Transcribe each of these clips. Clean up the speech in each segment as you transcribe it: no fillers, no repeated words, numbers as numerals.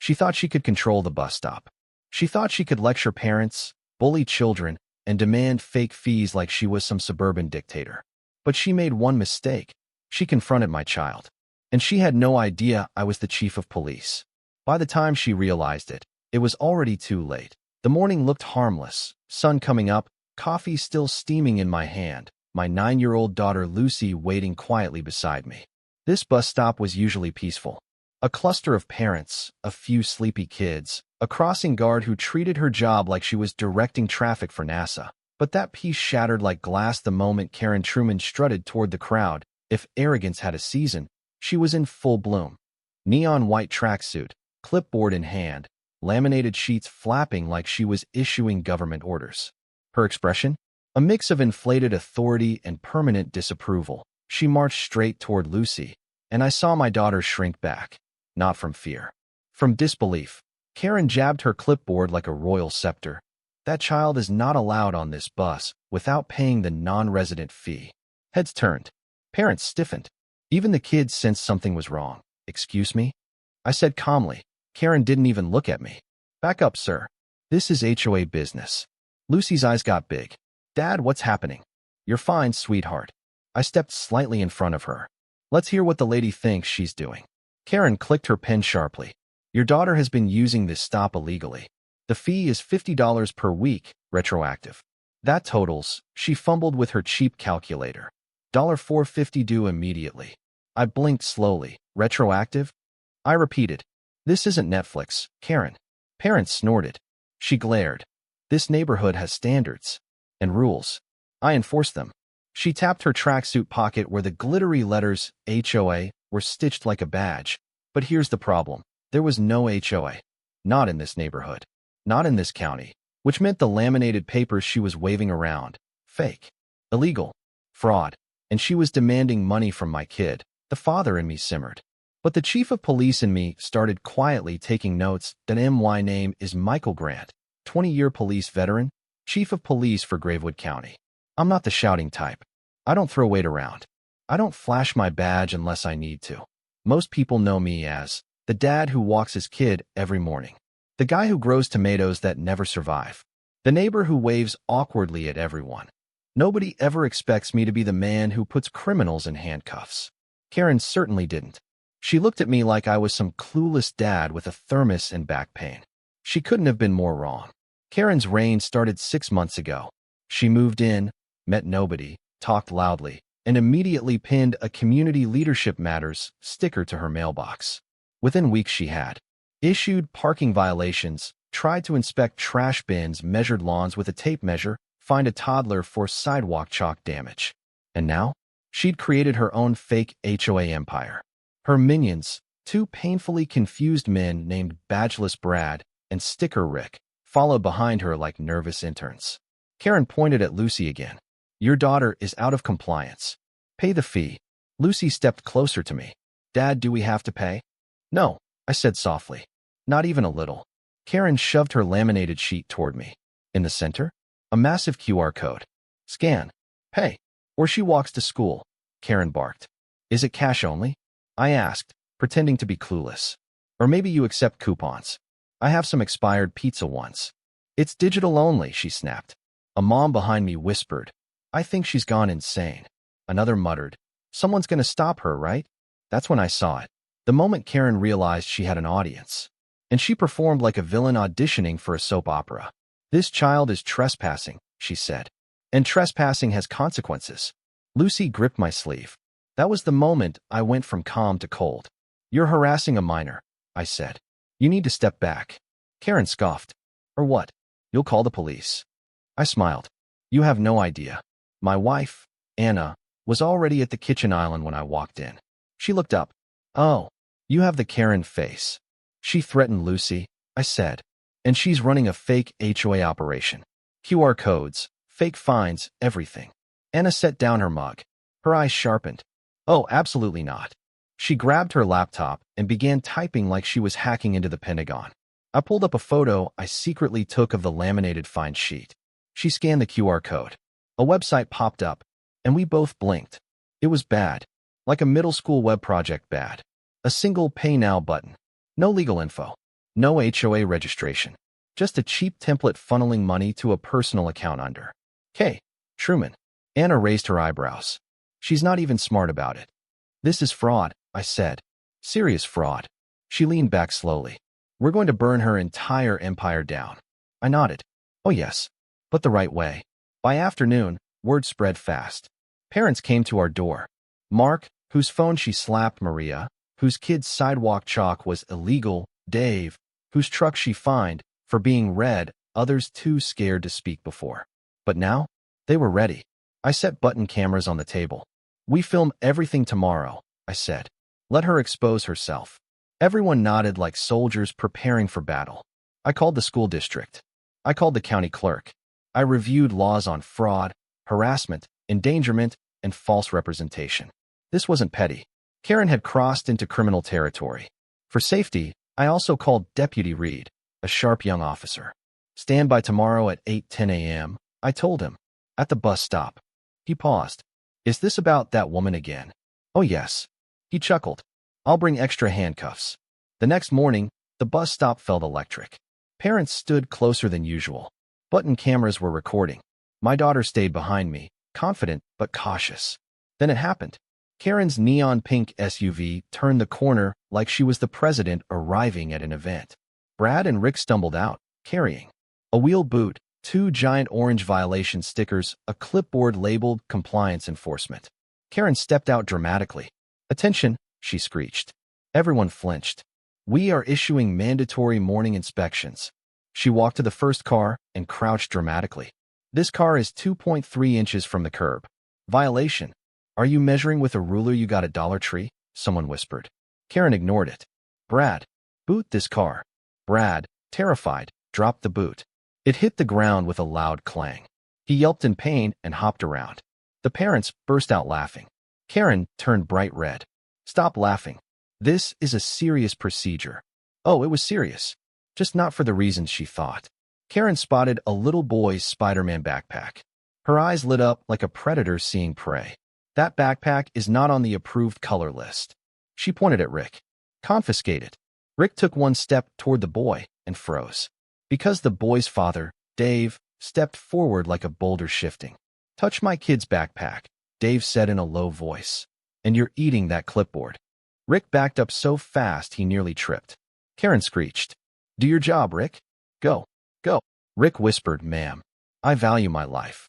She thought she could control the bus stop. She thought she could lecture parents, bully children, and demand fake fees like she was some suburban dictator. But she made one mistake. She confronted my child. And she had no idea I was the chief of police. By the time she realized it, it was already too late. The morning looked harmless, sun coming up, coffee still steaming in my hand, my 9-year-old daughter Lucy waiting quietly beside me. This bus stop was usually peaceful. A cluster of parents, a few sleepy kids, a crossing guard who treated her job like she was directing traffic for NASA. But that peace shattered like glass the moment Karen Truman strutted toward the crowd. If arrogance had a season, she was in full bloom. Neon white tracksuit, clipboard in hand, laminated sheets flapping like she was issuing government orders. Her expression? A mix of inflated authority and permanent disapproval. She marched straight toward Lucy, and I saw my daughter shrink back. Not from fear. From disbelief. Karen jabbed her clipboard like a royal scepter. That child is not allowed on this bus without paying the non-resident fee. Heads turned. Parents stiffened. Even the kids sensed something was wrong. Excuse me? I said calmly. Karen didn't even look at me. Back up, sir. This is HOA business. Lucy's eyes got big. Dad, what's happening? You're fine, sweetheart. I stepped slightly in front of her. Let's hear what the lady thinks she's doing. Karen clicked her pen sharply. Your daughter has been using this stop illegally. The fee is $50 per week, retroactive. That totals, she fumbled with her cheap calculator. $4.50 due immediately. I blinked slowly. Retroactive? I repeated. This isn't Netflix, Karen. Parents snorted. She glared. This neighborhood has standards. And rules. I enforce them. She tapped her tracksuit pocket where the glittery letters, HOA, were stitched like a badge. But here's the problem. There was no HOA. Not in this neighborhood. Not in this county. Which meant the laminated papers she was waving around. Fake. Illegal. Fraud. And she was demanding money from my kid. The father in me simmered. But the chief of police in me started quietly taking notes. That MY name is Michael Grant, 20-year police veteran, chief of police for Gravewood County. I'm not the shouting type. I don't throw weight around. I don't flash my badge unless I need to. Most people know me as the dad who walks his kid every morning. The guy who grows tomatoes that never survive. The neighbor who waves awkwardly at everyone. Nobody ever expects me to be the man who puts criminals in handcuffs. Karen certainly didn't. She looked at me like I was some clueless dad with a thermos and back pain. She couldn't have been more wrong. Karen's reign started 6 months ago. She moved in, met nobody, talked loudly, and immediately pinned a Community Leadership Matters sticker to her mailbox. Within weeks she had issued parking violations, tried to inspect trash bins, measured lawns with a tape measure, fined a toddler for sidewalk chalk damage. And now, she'd created her own fake HOA empire. Her minions, 2 painfully confused men named Badgeless Brad and Sticker Rick, followed behind her like nervous interns. Karen pointed at Lucy again. Your daughter is out of compliance. Pay the fee. Lucy stepped closer to me. Dad, do we have to pay? No, I said softly. Not even a little. Karen shoved her laminated sheet toward me. In the center, a massive QR code. Scan. Pay. Or she walks to school. Karen barked. Is it cash only? I asked, pretending to be clueless. Or maybe you accept coupons. I have some expired pizza once. It's digital only, she snapped. A mom behind me whispered. I think she's gone insane. Another muttered. Someone's gonna stop her, right? That's when I saw it. The moment Karen realized she had an audience. And she performed like a villain auditioning for a soap opera. This child is trespassing, she said. And trespassing has consequences. Lucy gripped my sleeve. That was the moment I went from calm to cold. You're harassing a minor, I said. You need to step back. Karen scoffed. Or what? You'll call the police. I smiled. You have no idea. My wife, Anna, was already at the kitchen island when I walked in. She looked up. Oh, you have the Karen face. She threatened Lucy, I said. And she's running a fake HOA operation. QR codes, fake fines, everything. Anna set down her mug. Her eyes sharpened. Oh, absolutely not. She grabbed her laptop and began typing like she was hacking into the Pentagon. I pulled up a photo I secretly took of the laminated fine sheet. She scanned the QR code. A website popped up, and we both blinked. It was bad. Like a middle school web project bad. A single Pay Now button. No legal info. No HOA registration. Just a cheap template funneling money to a personal account under K. Truman. Anna raised her eyebrows. She's not even smart about it. This is fraud, I said. Serious fraud. She leaned back slowly. We're going to burn her entire empire down. I nodded. Oh yes, but the right way. By afternoon, word spread fast. Parents came to our door. Mark, whose phone she slapped Maria, whose kid's sidewalk chalk was illegal, Dave, whose truck she fined for being red, others too scared to speak before. But now, they were ready. I set button cameras on the table. We film everything tomorrow, I said. Let her expose herself. Everyone nodded like soldiers preparing for battle. I called the school district. I called the county clerk. I reviewed laws on fraud, harassment, endangerment, and false representation. This wasn't petty. Karen had crossed into criminal territory. For safety, I also called Deputy Reed, a sharp young officer. Stand by tomorrow at 8:10 a.m., I told him. At the bus stop. He paused. Is this about that woman again? Oh yes. He chuckled. I'll bring extra handcuffs. The next morning, the bus stop felt electric. Parents stood closer than usual. Button cameras were recording. My daughter stayed behind me, confident but cautious. Then it happened. Karen's neon pink SUV turned the corner like she was the president arriving at an event. Brad and Rick stumbled out, carrying a wheel boot, 2 giant orange violation stickers, a clipboard labeled Compliance Enforcement. Karen stepped out dramatically. Attention, she screeched. Everyone flinched. We are issuing mandatory morning inspections. She walked to the first car and crouched dramatically. This car is 2.3 inches from the curb. Violation. Are you measuring with a ruler you got at Dollar Tree? Someone whispered. Karen ignored it. Brad, boot this car. Brad, terrified, dropped the boot. It hit the ground with a loud clang. He yelped in pain and hopped around. The parents burst out laughing. Karen turned bright red. Stop laughing. This is a serious procedure. Oh, it was serious. Just not for the reasons she thought. Karen spotted a little boy's Spider-Man backpack. Her eyes lit up like a predator seeing prey. That backpack is not on the approved color list. She pointed at Rick. Confiscate it. Rick took one step toward the boy and froze. Because the boy's father, Dave, stepped forward like a boulder shifting. Touch my kid's backpack, Dave said in a low voice. And you're eating that clipboard. Rick backed up so fast he nearly tripped. Karen screeched. Do your job, Rick. Go. Go. Rick whispered, ma'am. I value my life.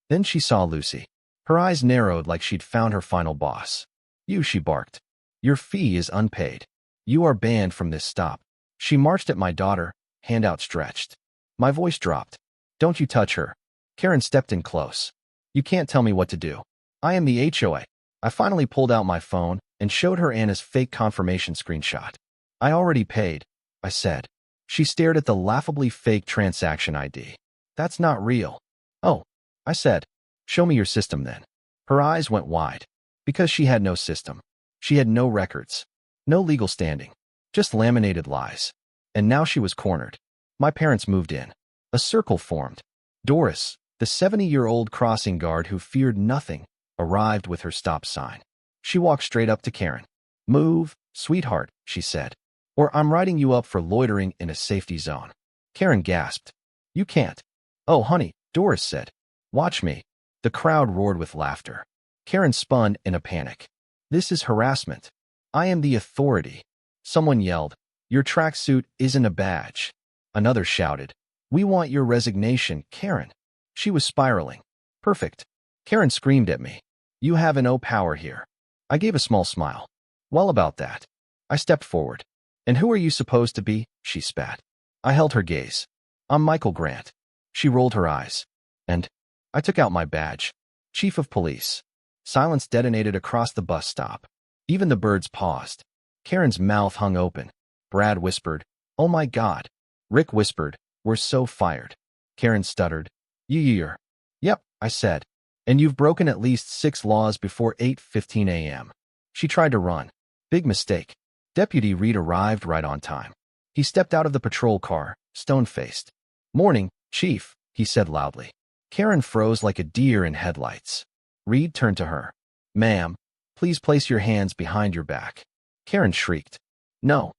Then she saw Lucy. Her eyes narrowed like she'd found her final boss. You, she barked. Your fee is unpaid. You are banned from this stop. She marched at my daughter, hand outstretched. My voice dropped. Don't you touch her. Karen stepped in close. You can't tell me what to do. I am the HOA. I finally pulled out my phone and showed her Anna's fake confirmation screenshot. I already paid, I said. She stared at the laughably fake transaction ID. That's not real. Oh, I said. Show me your system then. Her eyes went wide. Because she had no system. She had no records. No legal standing. Just laminated lies. And now she was cornered. My parents moved in. A circle formed. Doris, the 70-year-old crossing guard who feared nothing, arrived with her stop sign. She walked straight up to Karen. Move, sweetheart, she said. Or I'm writing you up for loitering in a safety zone. Karen gasped. You can't. Oh, honey, Doris said. Watch me. The crowd roared with laughter. Karen spun in a panic. This is harassment. I am the authority. Someone yelled, your tracksuit isn't a badge. Another shouted, we want your resignation, Karen. She was spiraling. Perfect. Karen screamed at me. You have no power here. I gave a small smile. Well, about that. I stepped forward. And who are you supposed to be? She spat. I held her gaze. I'm Michael Grant. She rolled her eyes. And I took out my badge. Chief of Police. Silence detonated across the bus stop. Even the birds paused. Karen's mouth hung open. Brad whispered, oh my God. Rick whispered, we're so fired. Karen stuttered. You're. Yep, I said. And you've broken at least 6 laws before 8:15 a.m. She tried to run. Big mistake. Deputy Reed arrived right on time. He stepped out of the patrol car, stone-faced. Morning, Chief, he said loudly. Karen froze like a deer in headlights. Reed turned to her. Ma'am, please place your hands behind your back. Karen shrieked. No,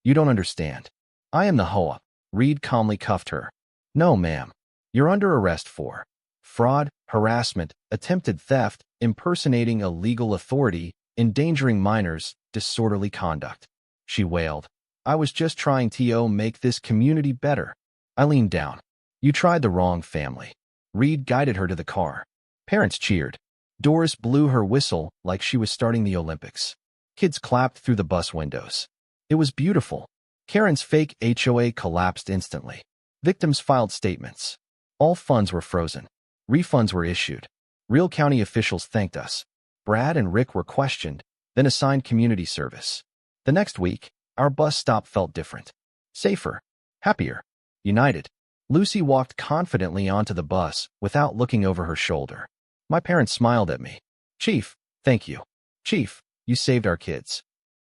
you don't understand. I am the HOA. Reed calmly cuffed her. No, ma'am. You're under arrest for fraud, harassment, attempted theft, impersonating a legal authority, endangering minors, disorderly conduct. She wailed. I was just trying to make this community better. I leaned down. You tried the wrong family. Reed guided her to the car. Parents cheered. Doris blew her whistle like she was starting the Olympics. Kids clapped through the bus windows. It was beautiful. Karen's fake HOA collapsed instantly. Victims filed statements. All funds were frozen. Refunds were issued. Real county officials thanked us. Brad and Rick were questioned, then assigned community service. The next week, our bus stop felt different. Safer. Happier. United. Lucy walked confidently onto the bus without looking over her shoulder. My parents smiled at me. Chief, thank you. Chief, you saved our kids.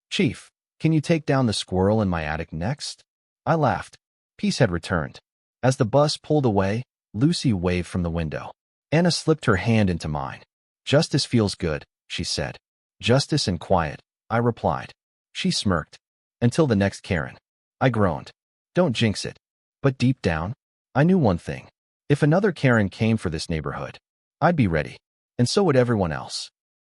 Chief, can you take down the squirrel in my attic next? I laughed. Peace had returned. As the bus pulled away, Lucy waved from the window. Anna slipped her hand into mine. Justice feels good, she said. Justice and quiet, I replied. She smirked. Until the next Karen. I groaned. Don't jinx it. But deep down, I knew one thing. If another Karen came for this neighborhood, I'd be ready. And so would everyone else.